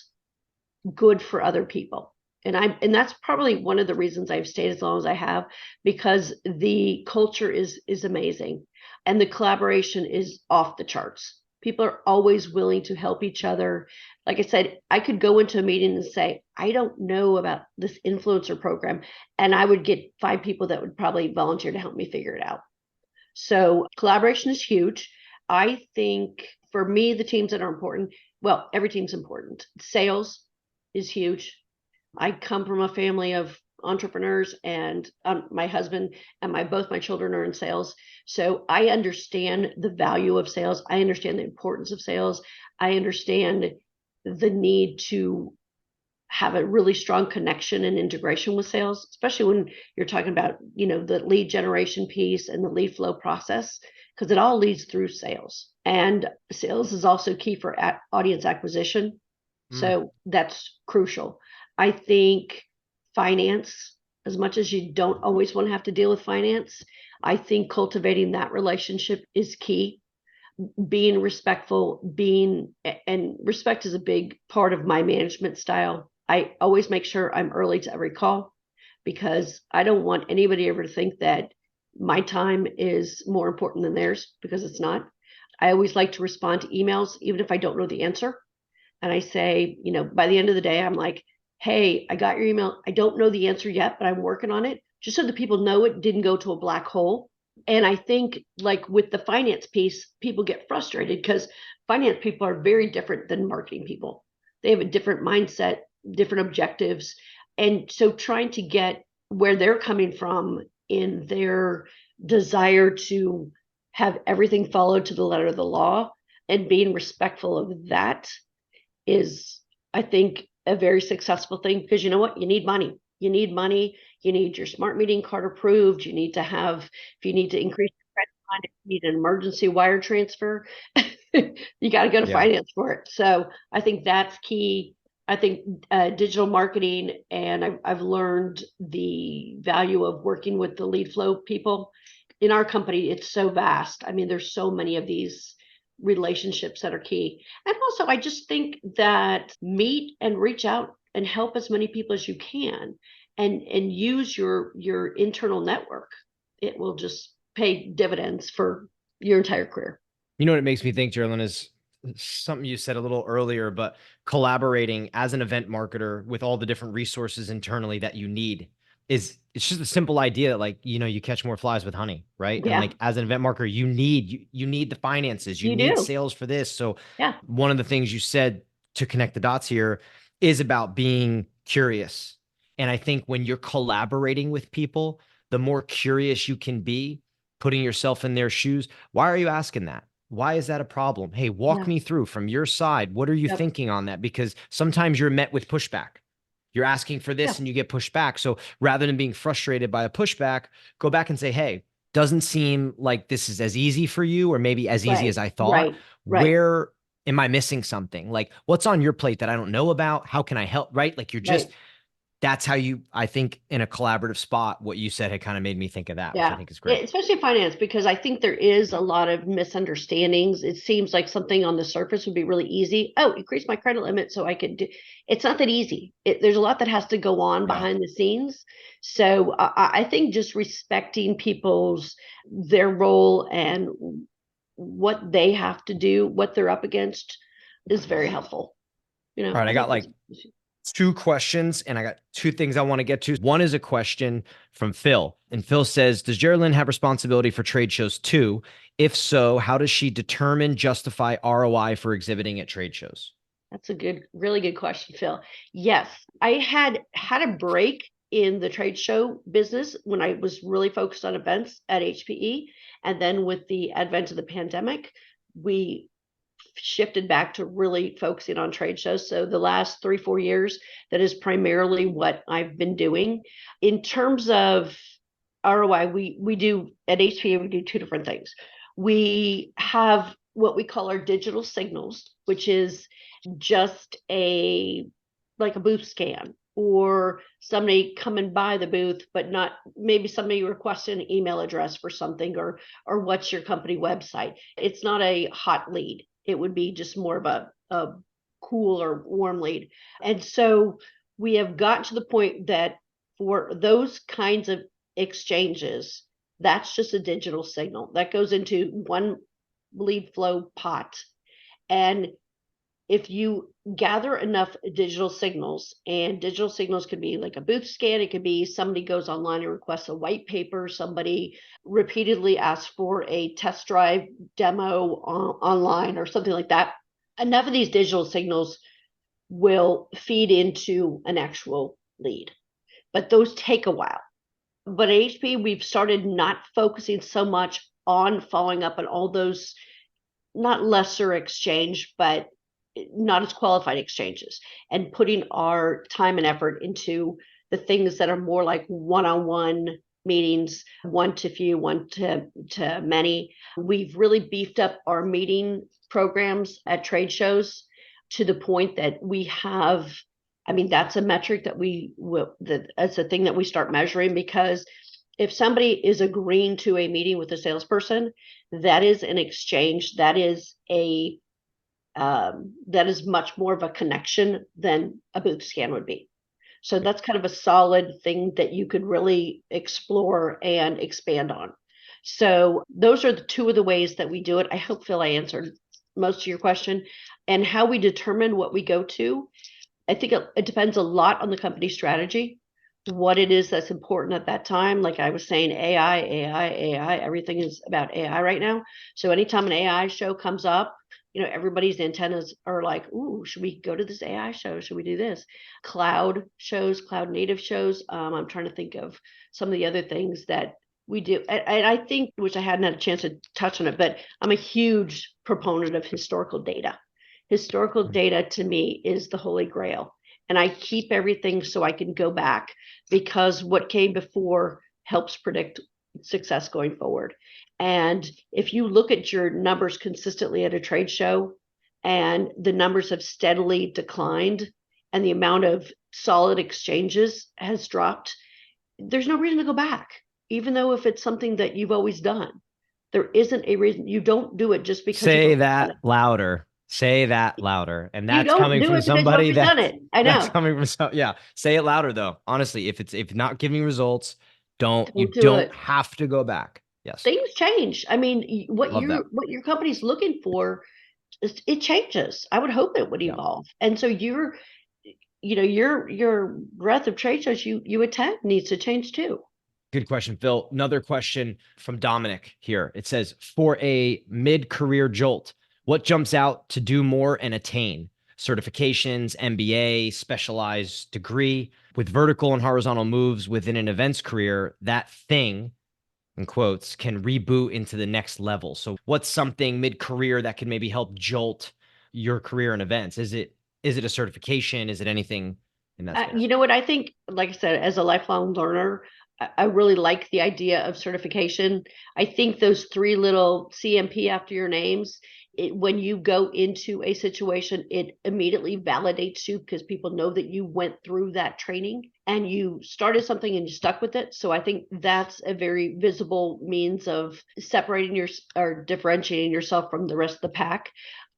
good for other people. And that's probably one of the reasons I've stayed as long as I have, because the culture is amazing and the collaboration is off the charts. People are always willing to help each other. Like I said, I could go into a meeting and say, I don't know about this influencer program, and I would get 5 people that would probably volunteer to help me figure it out. So collaboration is huge. I think for me, the teams that are important, well, every team's important. Sales is huge. I come from a family of entrepreneurs, and my husband and both my children are in sales. So I understand the value of sales. I understand the importance of sales. I understand the need to have a really strong connection and integration with sales, especially when you're talking about, the lead generation piece and the lead flow process, because it all leads through sales. And sales is also key for audience acquisition. So that's crucial. I think finance, as much as you don't always want to have to deal with finance, I think cultivating that relationship is key. Being respectful, and respect is a big part of my management style. I always make sure I'm early to every call because I don't want anybody ever to think that my time is more important than theirs, because it's not. I always like to respond to emails, even if I don't know the answer. And I say, by the end of the day, I'm like, hey, I got your email. I don't know the answer yet, but I'm working on it, just so that people know it didn't go to a black hole. And I think, like with the finance piece, people get frustrated because finance people are very different than marketing people. They have a different mindset, different objectives. And so trying to get where they're coming from in their desire to have everything followed to the letter of the law and being respectful of that is, I think, a very successful thing, because you know what? You need money. You need money. You need your smart meeting card approved. You need to have, if you need to increase your credit line, if you need an emergency wire transfer, you got to go to Yeah. finance for it. So I think that's key. I think digital marketing, and I've learned the value of working with the lead flow people. In our company, it's so vast. I mean, there's so many of these relationships that are key. And also, I just think that meet and reach out and help as many people as you can, and use your internal network. It will just pay dividends for your entire career. You know what it makes me think, Gerilynn, is something you said a little earlier, but collaborating as an event marketer with all the different resources internally that you need it's just a simple idea. Like, you catch more flies with honey, right? And Yeah, like as an event marketer, you need the finances, you you need do. sales for this. So Yeah, one of the things you said to connect the dots here is about being curious. And I think when you're collaborating with people, the more curious you can be, putting yourself in their shoes. Why are you asking that? Why is that a problem? Hey, walk yeah, me through from your side. What are you yep, thinking on that? Because sometimes you're met with pushback. You're asking for yeah, this and you get pushed back. So rather than being frustrated by a pushback, go back and say, hey, doesn't seem like this is as easy for you, or maybe as easy as right, I thought. right, right, Where am I missing something? Like, what's on your plate that I don't know about? How can I help? Right? Like, right. that's how I think in a collaborative spot, what you said had kind of made me think of that, which I Yeah. think is Yeah, great. especially in finance, because I think there is a lot of misunderstandings. It seems like something on the surface would be really easy. Oh, increase my credit limit so I could do. It's not that easy. There's a lot that has to go on Yeah. behind the scenes. So I think just respecting people's their role and what they have to do, what they're up against, is very helpful. All right. I I got think that's. like two questions and I got two things I want to get to. One is a question from Phil. And Phil says, does Gerilynn have responsibility for trade shows too? If so, how does she determine, justify ROI for exhibiting at trade shows? That's a really good question, Phil. Yes, I had a break in the trade show business when I was really focused on events at HPE. And then with the advent of the pandemic, we shifted back to really focusing on trade shows. So the last 3, 4 years, that is primarily what I've been doing. In terms of ROI, we do at HPE, we do two different things. We have what we call our digital signals, which is just a like a booth scan, or somebody coming by the booth, but not, maybe somebody requested an email address for something, or what's your company website. It's not a hot lead. It would be just more of a cool or warm lead. And so we have gotten to the point that for those kinds of exchanges, that's just a digital signal that goes into one lead flow pot. And if you gather enough digital signals, and digital signals could be like a booth scan, it could be somebody goes online and requests a white paper, somebody repeatedly asks for a test drive demo online or something like that. Enough of these digital signals will feed into an actual lead, but those take a while. But at HP, we've started not focusing so much on following up on all those, not lesser exchange, but not as qualified exchanges, and putting our time and effort into the things that are more like one-on-one meetings, one to few, one to many. We've really beefed up our meeting programs at trade shows to the point that we have, I mean, that's a metric that that's a thing that we start measuring, because if somebody is agreeing to a meeting with a salesperson, that is an exchange, that is much more of a connection than a booth scan would be. So that's kind of a solid thing that you could really explore and expand on. So those are the two of the ways that we do it. I hope, Phil, I answered most of your question. And how we determine what we go to, I think it depends a lot on the company strategy, what it is that's important at that time. Like I was saying, AI, everything is about AI right now. So anytime an AI show comes up, everybody's antennas are like, ooh, should we go to this AI show? Should we do this? Cloud shows, cloud native shows. I'm trying to think of some of the other things that we do. And I think, which I hadn't had a chance to touch on it, but I'm a huge proponent of historical data. Historical data to me is the holy grail. and I keep everything so I can go back, because what came before helps predict success going forward. And if you look at your numbers consistently at a trade show and the numbers have steadily declined and the amount of solid exchanges has dropped, there's no reason to go back, even though if it's something that you've always done. There isn't a reason. You don't do it just because you've Say always done that it. louder. Say that louder. And You that's don't coming do from it because you've somebody always done it. I that's know. coming from yeah. Say it louder though. Honestly, if not giving results, you Don't do don't it. have to go back. Yes. Things change. I mean, Love that. what your company's looking for, it changes. I would hope it would Yeah. evolve. And so your breadth of trade shows you attend needs to change too. Good question, Phil. Another question from Dominic here. It says, for a mid-career jolt, what jumps out to do more and attain? Certifications, MBA, specialized degree. With vertical and horizontal moves within an events career, that thing, in quotes, can reboot into the next level. So what's something mid-career that can maybe help jolt your career in events? Is it a certification? Is it anything in that space? You know what? I think, like I said, as a lifelong learner, I really like the idea of certification. I think those three little CMP after your names, when you go into a situation, it immediately validates you because people know that you went through that training and you started something and you stuck with it. So I think that's a very visible means of separating or differentiating yourself from the rest of the pack.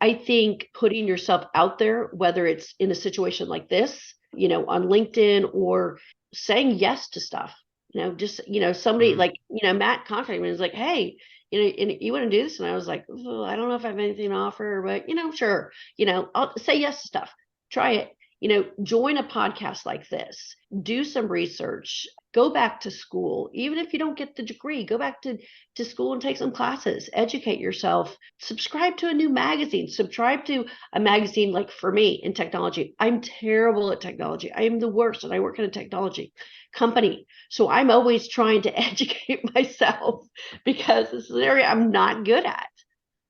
I think putting yourself out there, whether it's in a situation like this, on LinkedIn, or saying yes to stuff. Just, somebody like, Matt contacted me and was like, hey, you want to do this? And I was like, oh, I don't know if I have anything to offer, but, sure. I'll say yes to stuff. Try it. Join a podcast like this, do some research, go back to school. Even if you don't get the degree, go back to school and take some classes, educate yourself, subscribe to a new magazine, subscribe to a magazine. Like for me in technology, I'm terrible at technology. I am the worst, and I work in a technology company. So I'm always trying to educate myself because this is an area I'm not good at.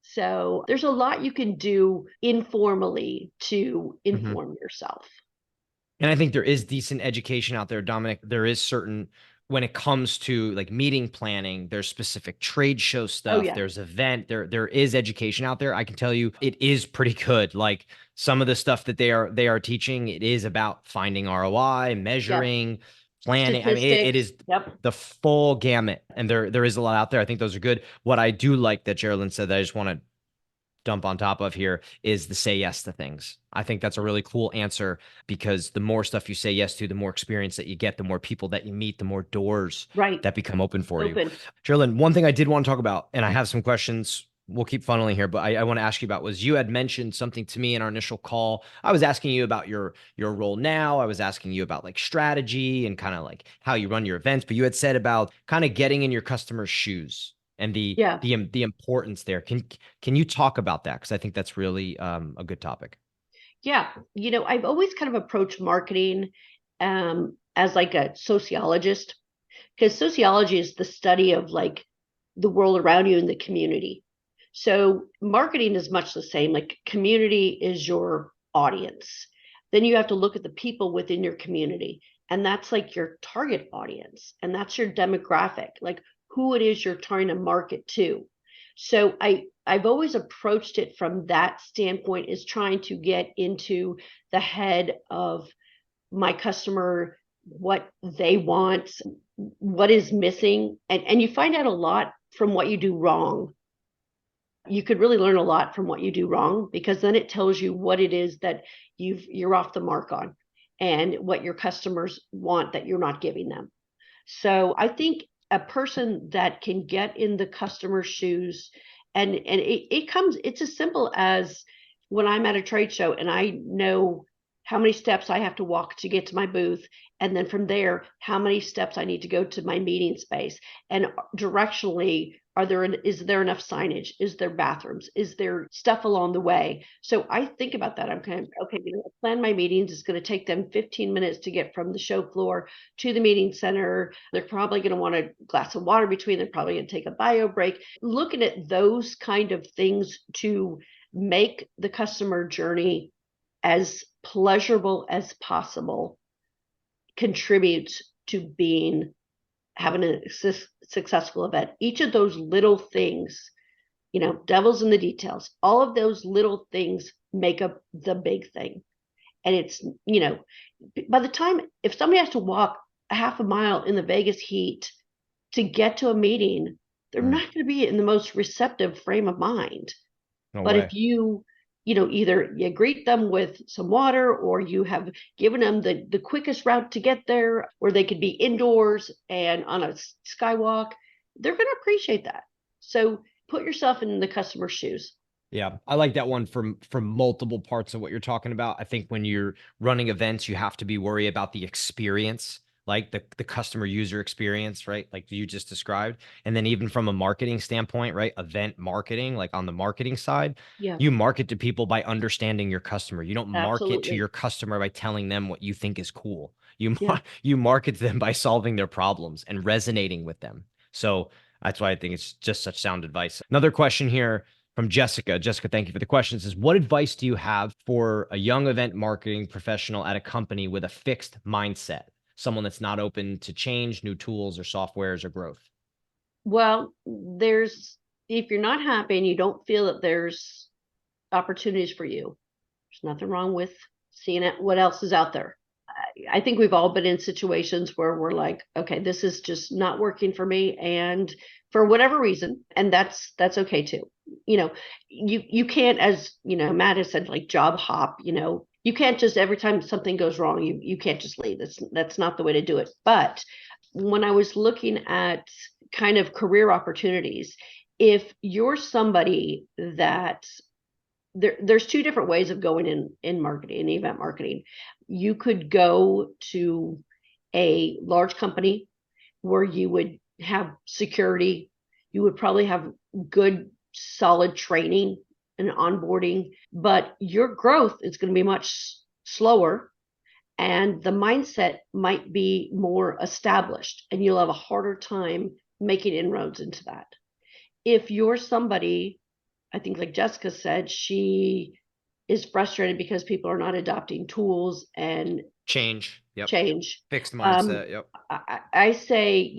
So there's a lot you can do informally to inform yourself. And I think there is decent education out there, Dominic. There is certain, when it comes to like meeting planning, there's specific trade show stuff, Yeah. there's event, there is education out there. I can tell you it is pretty good. Like some of the stuff that they are teaching, it is about finding ROI, measuring, planning. I mean, it is the full gamut. And there is a lot out there. I think those are good. What I do like that Gerilynn said that I just want to dump on top of here is the say yes to things. I think that's a really cool answer, because the more stuff you say yes to, the more experience that you get, the more people that you meet, the more doors that become open for you. Gerilynn, one thing I did want to talk about, and I have some questions, we'll keep funneling here, but I want to ask you about, was you had mentioned something to me in our initial call. I was asking you about your role now. I was asking you about like strategy and kind of like how you run your events, but you had said about kind of getting in your customer's shoes and the importance there. Can you talk about that? Because I think that's really a good topic. Yeah. I've always kind of approached marketing as like a sociologist, because sociology is the study of like the world around you and the community. So marketing is much the same. Like community is your audience. Then you have to look at the people within your community, and that's like your target audience, and that's your demographic, like who it is you're trying to market to. So I've always approached it from that standpoint, is trying to get into the head of my customer, what they want, what is missing. And you find out a lot from what you do wrong. You could really learn a lot from what you do wrong, because then it tells you what it is that you're off the mark on, and what your customers want that you're not giving them. So I think a person that can get in the customer's shoes, and it's as simple as when I'm at a trade show and I know how many steps I have to walk to get to my booth, and then from there how many steps I need to go to my meeting space, and directionally, is there enough signage, is there bathrooms, is there stuff along the way. So I think about that. I'm kind of, okay, I plan my meetings. It's going to take them 15 minutes to get from the show floor to the meeting center. They're probably going to want a glass of water between. They're probably going to take a bio break. Looking at those kind of things to make the customer journey as pleasurable as possible contributes to having a successful event. Each of those little things, devil's in the details, all of those little things make up the big thing. And it's, by the time, if somebody has to walk a half a mile in the Vegas heat to get to a meeting, they're not going to be in the most receptive frame of mind. No But way. if either you greet them with some water, or you have given them the quickest route to get there, or they could be indoors and on a skywalk, they're going to appreciate that. So put yourself in the customer's shoes. Yeah, I like that one from multiple parts of what you're talking about. I think when you're running events, you have to be worried about the experience, like the customer user experience, right? Like you just described. And then even from a marketing standpoint, right? Event marketing, like on the marketing side, Yeah, you market to people by understanding your customer. You don't market to absolutely. your customer by telling them what you think is cool. You Yeah. you market to them by solving their problems and resonating with them. So that's why I think it's just such sound advice. Another question here from Jessica. Jessica, thank you for the question. It says, what advice do you have for a young event marketing professional at a company with a fixed mindset? Someone that's not open to change, new tools or softwares or growth? Well, if you're not happy and you don't feel that there's opportunities for you, there's nothing wrong with seeing what else is out there. I think we've all been in situations where we're like, okay, this is just not working for me, and for whatever reason, and that's okay too. You can't, as Matt has said, like job hop. You can't just, every time something goes wrong, you can't just leave. That's not the way to do it. But when I was looking at kind of career opportunities, if you're somebody that there's two different ways of going in marketing, in event marketing. You could go to a large company where you would have security. You would probably have good, solid training and onboarding, but your growth is going to be much slower, and the mindset might be more established, and you'll have a harder time making inroads into that. If you're somebody, I think, like Jessica said, she is frustrated because people are not adopting tools and Change. Yep. change. Fixed Um, mindset. Yep. I say,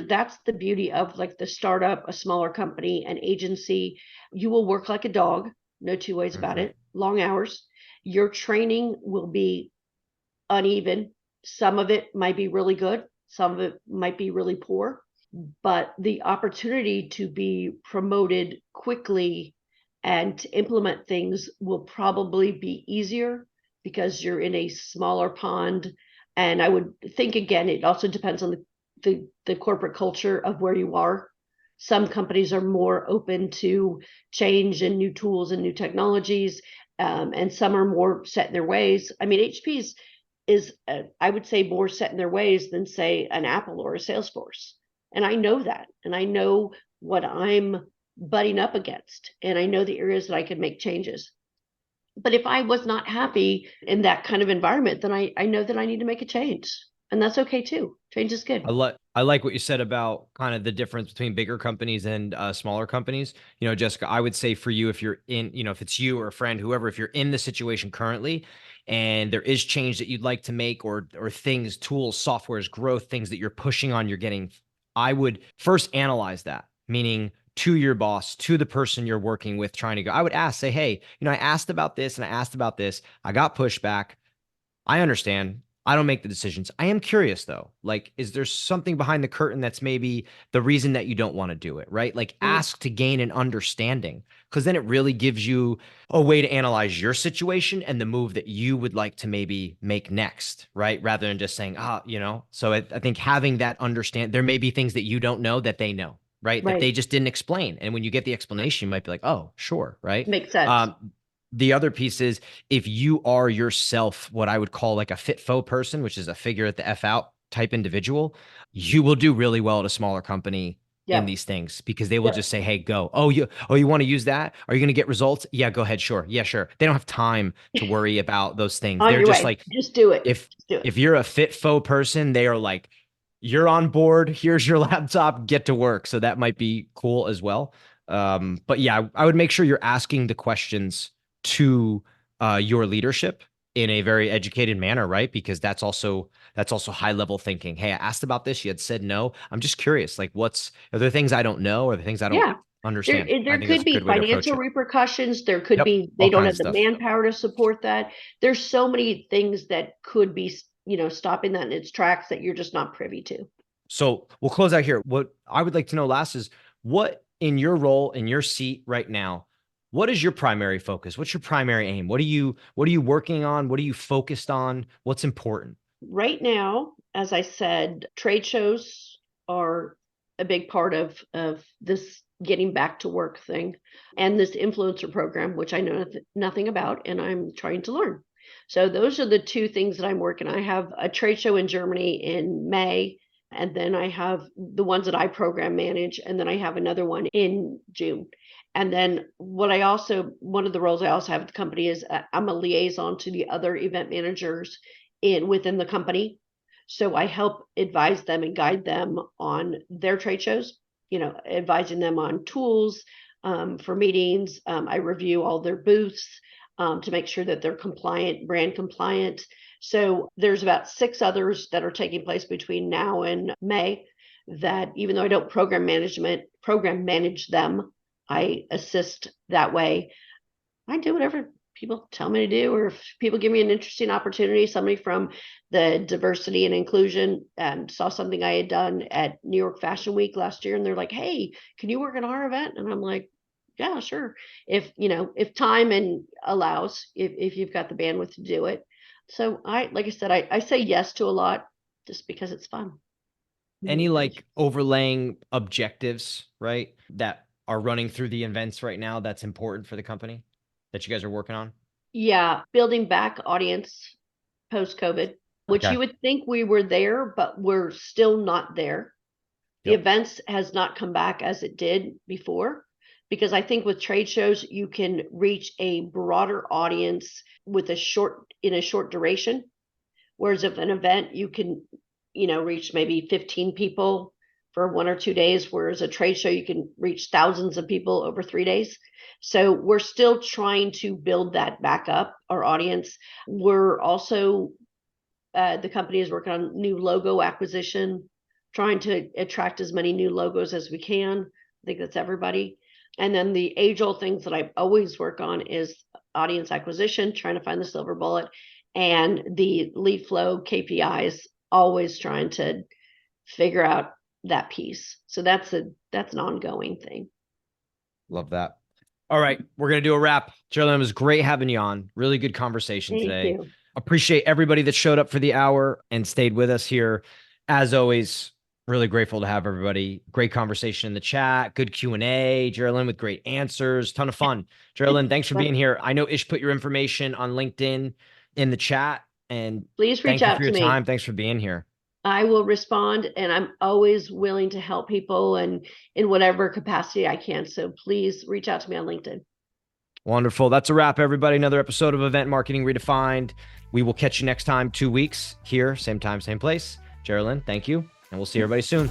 that's the beauty of like the startup, a smaller company, an agency. You will work like a dog, no two ways about Mhm. it, long hours. Your training will be uneven. Some of it might be really good, some of it might be really poor, but the opportunity to be promoted quickly and to implement things will probably be easier because you're in a smaller pond. And I would think, again, it also depends on the corporate culture of where you are. Some companies are more open to change and new tools and new technologies, and some are more set in their ways. I mean, HP's is, I would say, more set in their ways than, say, an Apple or a Salesforce. And I know that. And I know what I'm butting up against. And I know the areas that I can make changes. But if I was not happy in that kind of environment, then I know that I need to make a change. And that's okay too. Change is good. I like what you said about kind of the difference between bigger companies and smaller companies. Jessica, I would say for you, if you're in, if it's you or a friend, whoever, if you're in the situation currently and there is change that you'd like to make, or things, tools, softwares, growth, things that you're pushing on, you're getting, I would first analyze that, meaning to your boss, to the person you're working with, trying to go. I would ask, say, hey, I asked about this and I asked about this. I got pushback. I understand. I don't make the decisions. I am curious though. Like, is there something behind the curtain that's maybe the reason that you don't want to do it, right? Like, Mm. ask to gain an understanding, because then it really gives you a way to analyze your situation and the move that you would like to maybe make next, right? Rather than just saying, So I think having that understand, there may be things that you don't know that they know, right? That Right. they just didn't explain. And when you get the explanation, you might be like, oh, sure, right? Makes sense. The other piece is, if you are yourself what I would call like a fit faux person, which is a figure at the F out type individual, you will do really well at a smaller company in Yep. these things, because they will Yep. just say, hey, go. Oh, you want to use that? Are you going to get results? Yeah, go ahead. Sure. Yeah, sure. They don't have time to worry about those things. On They're your just way. like, Just do it. if Just do it. if you're a fit faux person, they are like, you're on board. Here's your laptop. Get to work. So that might be cool as well. But yeah, I would make sure you're asking the questions to your leadership in a very educated manner, right? Because that's also high level thinking. Hey, I asked about this, you had said no. I'm just curious, like are there things I don't know or the things I don't Yeah. understand? I There think that's could a good be way to approach financial it. repercussions. There could Yep. be they All don't kinds have of the stuff. manpower to support that. There's so many things that could be, stopping that in its tracks that you're just not privy to. So we'll close out here. What I would like to know last is what in your role, in your seat right now, what is your primary focus? What's your primary aim? What are you working on? What are you focused on? What's important? Right now, as I said, trade shows are a big part of this getting back to work thing, and this influencer program, which I know nothing about, and I'm trying to learn. So those are the two things that I'm working. I have a trade show in Germany in May, and then I have the ones that I program manage, and then I have another one in June. And then one of the roles I also have at the company is I'm a liaison to the other event managers within the company. So I help advise them and guide them on their trade shows, advising them on tools for meetings. I review all their booths to make sure that they're compliant, brand compliant. So there's about 6 others that are taking place between now and May that, even though I don't program manage them, I assist that way. I do whatever people tell me to do, or if people give me an interesting opportunity. Somebody from the diversity and inclusion saw something I had done at New York Fashion Week last year, and they're like, "Hey, can you work at our event?" And I'm like, "Yeah, sure. If time and allows, if you've got the bandwidth to do it." So like I said, I say yes to a lot just because it's fun. Any like overlaying objectives, right, that are running through the events right now that's important for the company that you guys are working on? Yeah, building back audience post COVID, which Okay. you would think we were there, but we're still not there. The Yep. events has not come back as it did before, because I think with trade shows you can reach a broader audience in a short duration, whereas if an event you can reach maybe 15 people for 1 or 2 days, whereas a trade show you can reach thousands of people over 3 days. So we're still trying to build that back up, our audience. We're also the company is working on new logo acquisition, trying to attract as many new logos as we can. I think that's everybody. And then the age-old things that I always work on is audience acquisition, trying to find the silver bullet, and the lead flow KPIs, always trying to figure out that piece. So that's an ongoing thing. Love that. All right, we're going to do a wrap. Gerilynn, it was great having you on. Really good conversation Thank today. you. Appreciate everybody that showed up for the hour and stayed with us here. As always, really grateful to have everybody. Great conversation in the chat. Good Q&A. Gerilynn with great answers. Ton of fun. Gerilynn, thanks for being here. I know Ish put your information on LinkedIn in the chat. And please reach thank you out for to your me. time. Thanks for being here. I will respond, and I'm always willing to help people and in whatever capacity I can. So please reach out to me on LinkedIn. Wonderful. That's a wrap, everybody. Another episode of Event Marketing Redefined. We will catch you next time, 2 weeks here, same time, same place. Gerilynn, thank you. And we'll see everybody soon.